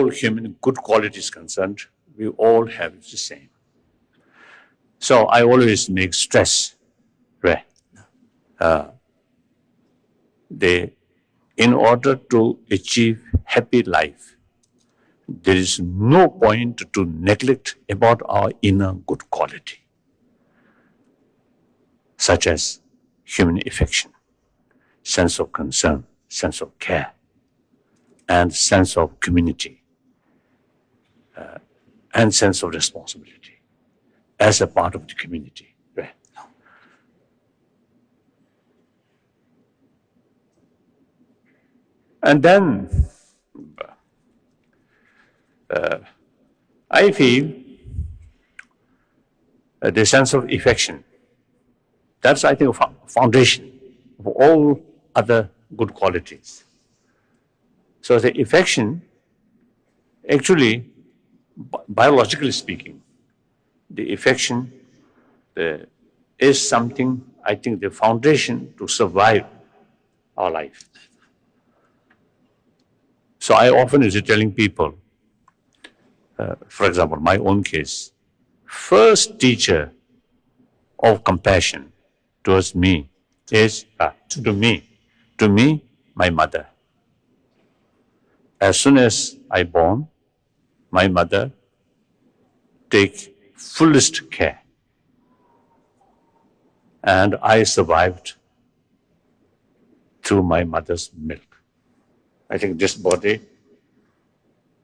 all human good qualities concerned, we all have the same. So I always make stress, right? In order to achieve happy life, there is no point to neglect about our inner good quality, such as human affection, sense of concern, sense of care, and sense of community, and sense of responsibility as a part of the community. Right? And then I feel the sense of affection. That's, I think, a foundation of all other good qualities. So the affection, actually, biologically speaking, the affection is something, I think, the foundation to survive our life. So I often is telling people, for example, my own case, first teacher of compassion towards me is, to me, my mother. As soon as I born, my mother take fullest care. And I survived through my mother's milk. I think this body,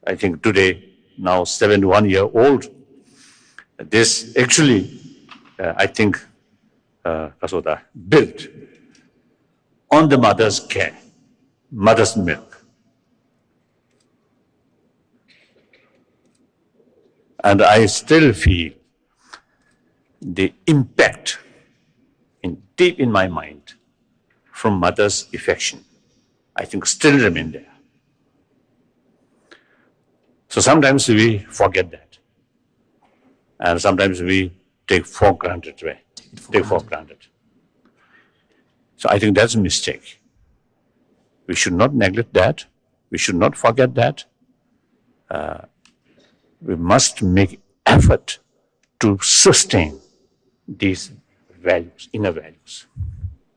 I think today, now 71-year-old, this actually, I think, built on the mother's care, mother's milk. And I still feel the impact deep in my mind from mother's affection, I think still remain there. So sometimes we forget that. And sometimes we take for granted. So I think that's a mistake. We should not neglect that. We should not forget that. We must make effort to sustain these values, inner values.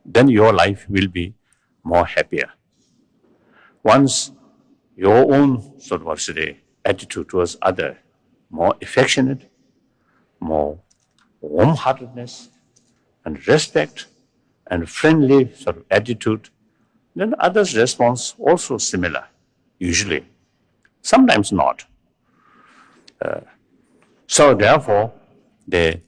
Then your life will be more happier. Once your own sort of attitude towards other, more affectionate, more warm-heartedness and respect and friendly sort of attitude, then others' response also similar, usually. Sometimes not. So therefore, the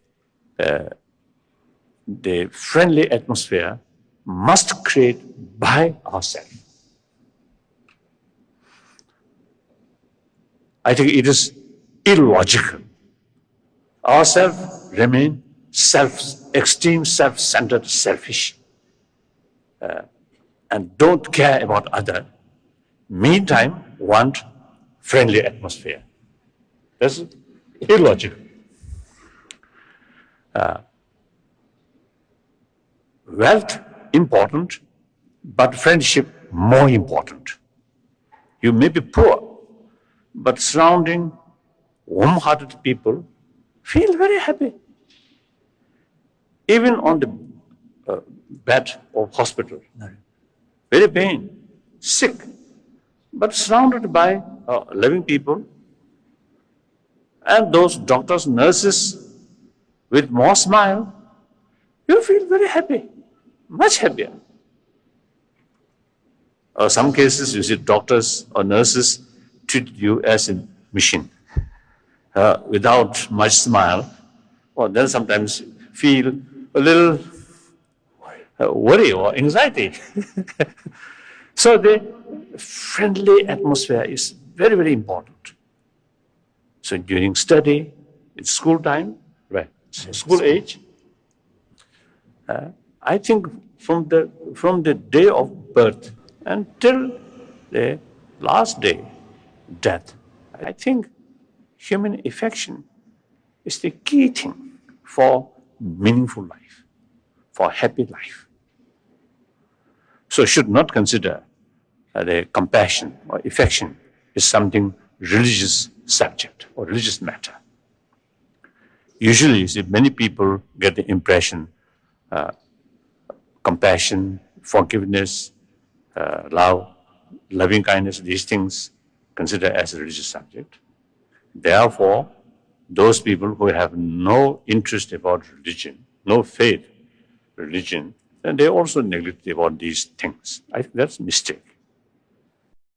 friendly atmosphere must create by ourselves. I think it is illogical. Ourselves remain extreme self-centered, selfish, and don't care about other. Meantime, want friendly atmosphere. That's illogical. Wealth important, but friendship more important. You may be poor, but surrounding warm-hearted people feel very happy. Even on the bed of hospital, very pain, sick, but surrounded by living people, and those doctors, nurses with more smile, you feel very happy, much happier. Some cases, you see doctors or nurses treat you as a machine without much smile, or then sometimes feel a little worry or anxiety. So the friendly atmosphere is very, very important. So during study, it's school time, right? School age. I think from the day of birth until the last day, death, I think human affection is the key thing for meaningful life, for happy life. So should not consider the compassion or affection is something religious subject or religious matter. Usually, you see, many people get the impression compassion, forgiveness, love, loving kindness, these things considered as a religious subject. Therefore, those people who have no interest about religion, no faith, religion, then they also neglect about these things. I think that's a mistake.